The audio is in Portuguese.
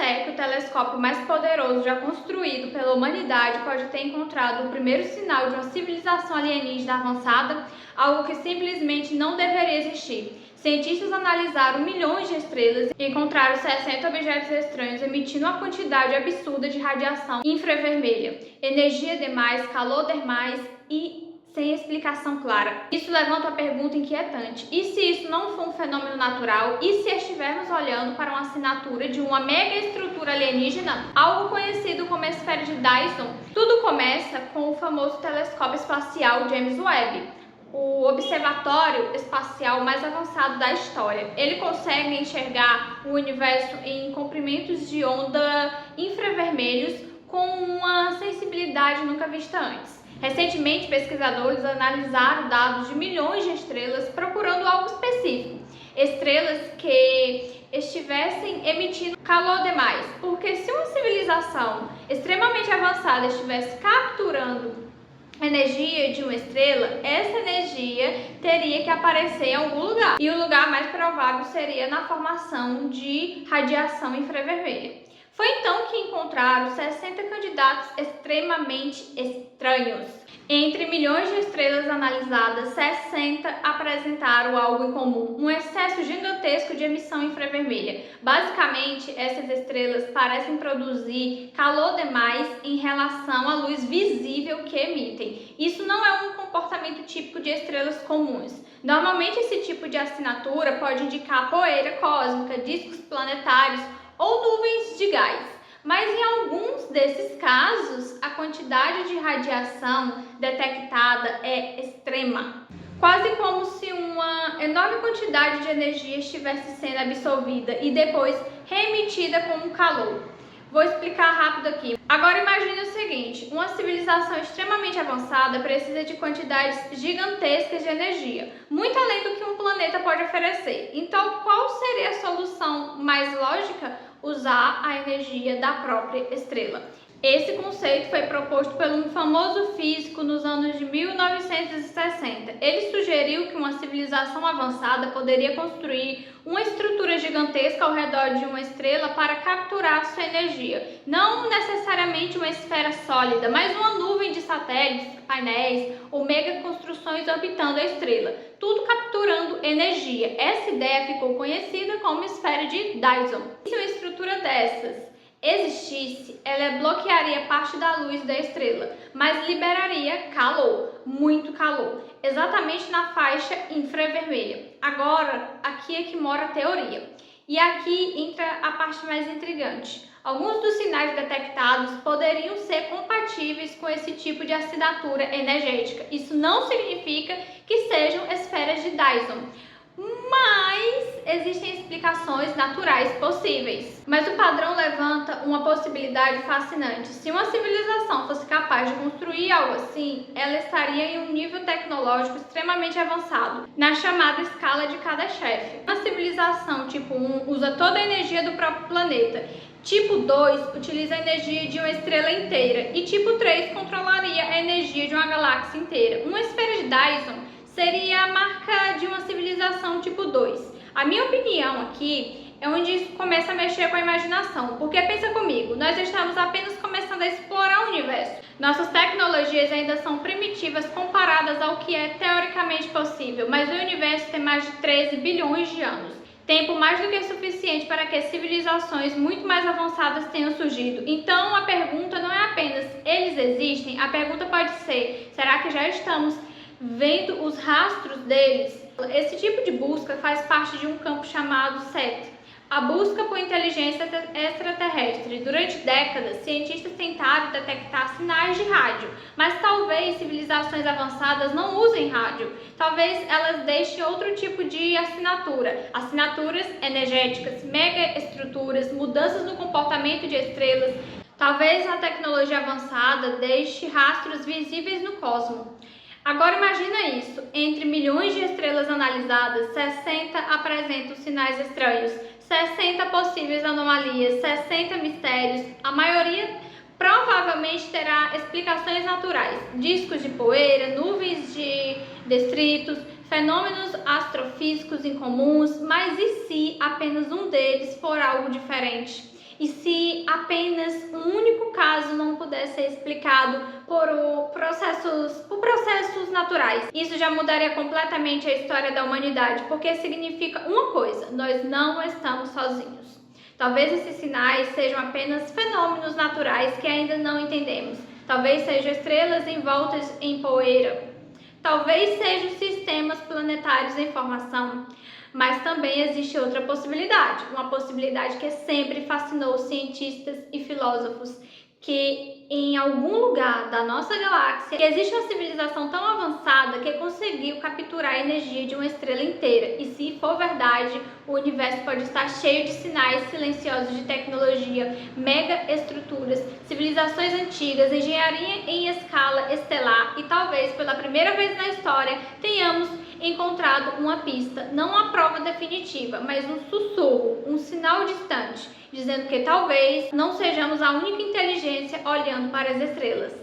fé que o telescópio mais poderoso já construído pela humanidade pode ter encontrado o primeiro sinal de uma civilização alienígena avançada, algo que simplesmente não deveria existir. Cientistas analisaram milhões de estrelas e encontraram 60 objetos estranhos emitindo uma quantidade absurda de radiação infravermelha, energia demais, calor demais e sem explicação clara. Isso levanta uma pergunta inquietante. E se isso não for um fenômeno natural? E se estivermos olhando para uma assinatura de uma mega estrutura alienígena? Algo conhecido como a esfera de Dyson? Tudo começa com o famoso telescópio espacial James Webb, o observatório espacial mais avançado da história. Ele consegue enxergar o universo em comprimentos de onda infravermelhos com uma sensibilidade nunca vista antes. Recentemente, pesquisadores analisaram dados de milhões de estrelas procurando algo específico. Estrelas que estivessem emitindo calor demais. Porque se uma civilização extremamente avançada estivesse capturando energia de uma estrela, essa energia teria que aparecer em algum lugar. E o lugar mais provável seria na formação de radiação infravermelha. Foi então que encontraram 60 candidatos extremamente estranhos. Entre milhões de estrelas analisadas, 60 apresentaram algo em comum, um excesso gigantesco de emissão infravermelha. Basicamente, essas estrelas parecem produzir calor demais em relação à luz visível que emitem. Isso não é um comportamento típico de estrelas comuns. Normalmente, esse tipo de assinatura pode indicar poeira cósmica, discos planetários ou nuvens de gás. Mas em alguns desses casos, a quantidade de radiação detectada é extrema, quase como se uma enorme quantidade de energia estivesse sendo absorvida e depois reemitida como calor. Vou explicar rápido aqui. Agora imagine o seguinte, uma civilização extremamente avançada precisa de quantidades gigantescas de energia, muito além do que um planeta pode oferecer. Então, qual seria a solução mais lógica? Usar a energia da própria estrela. Esse conceito foi proposto por um famoso físico nos anos de 1960. Ele sugeriu que uma civilização avançada poderia construir uma estrutura gigantesca ao redor de uma estrela para capturar sua energia. Não necessariamente uma esfera sólida, mas uma nuvem de satélites, painéis ou mega construções orbitando a estrela, tudo capturando energia. Essa ideia ficou conhecida como esfera de Dyson. Se uma estrutura dessas existisse, ela bloquearia parte da luz da estrela, mas liberaria calor, muito calor, exatamente na faixa infravermelha. Agora, aqui é que mora a teoria. E aqui entra a parte mais intrigante. Alguns dos sinais detectados poderiam ser compatíveis com esse tipo de assinatura energética. Isso não significa que sejam esferas de Dyson, mas existem explicações naturais possíveis. Mas o padrão levanta uma possibilidade fascinante. Se uma civilização fosse capaz de construir algo assim, ela estaria em um nível tecnológico extremamente avançado, na chamada escala de cada chefe. Uma civilização tipo 1 usa toda a energia do próprio planeta. Tipo 2 utiliza a energia de uma estrela inteira. E tipo 3 controlaria a energia de uma galáxia inteira. Uma esfera de Dyson seria a marca de uma civilização tipo 2. A minha opinião aqui é onde isso começa a mexer com a imaginação, porque pensa comigo, nós estamos apenas começando a explorar o universo. Nossas tecnologias ainda são primitivas comparadas ao que é teoricamente possível, mas o universo tem mais de 13 bilhões de anos. Tempo mais do que suficiente para que civilizações muito mais avançadas tenham surgido. Então a pergunta não é apenas eles existem, a pergunta pode ser, será que já estamos vendo os rastros deles? Esse tipo de busca faz parte de um campo chamado SET, a busca por inteligência extraterrestre. Durante décadas, cientistas tentaram detectar sinais de rádio, mas talvez civilizações avançadas não usem rádio. Talvez elas deixem outro tipo de assinatura, assinaturas energéticas, megaestruturas, mudanças no comportamento de estrelas. Talvez a tecnologia avançada deixe rastros visíveis no cosmos. Agora imagina isso, entre milhões de estrelas analisadas, 60 apresentam sinais estranhos, 60 possíveis anomalias, 60 mistérios, a maioria provavelmente terá explicações naturais, discos de poeira, nuvens de detritos, fenômenos astrofísicos incomuns, mas e se apenas um deles for algo diferente? E se apenas um único caso não puder ser explicado por processos naturais? Isso já mudaria completamente a história da humanidade, porque significa uma coisa: nós não estamos sozinhos. Talvez esses sinais sejam apenas fenômenos naturais que ainda não entendemos. Talvez sejam estrelas envoltas em poeira. Talvez sejam sistemas planetários em formação. Mas também existe outra possibilidade, uma possibilidade que sempre fascinou cientistas e filósofos, que em algum lugar da nossa galáxia existe uma civilização tão avançada que conseguiu capturar a energia de uma estrela inteira. E se for verdade, o universo pode estar cheio de sinais silenciosos de tecnologia, mega estruturas, civilizações antigas, engenharia em escala estelar e talvez pela primeira vez na história tenhamos encontrado uma pista, não uma prova definitiva, mas um sussurro, um sinal distante, dizendo que talvez não sejamos a única inteligência olhando para as estrelas.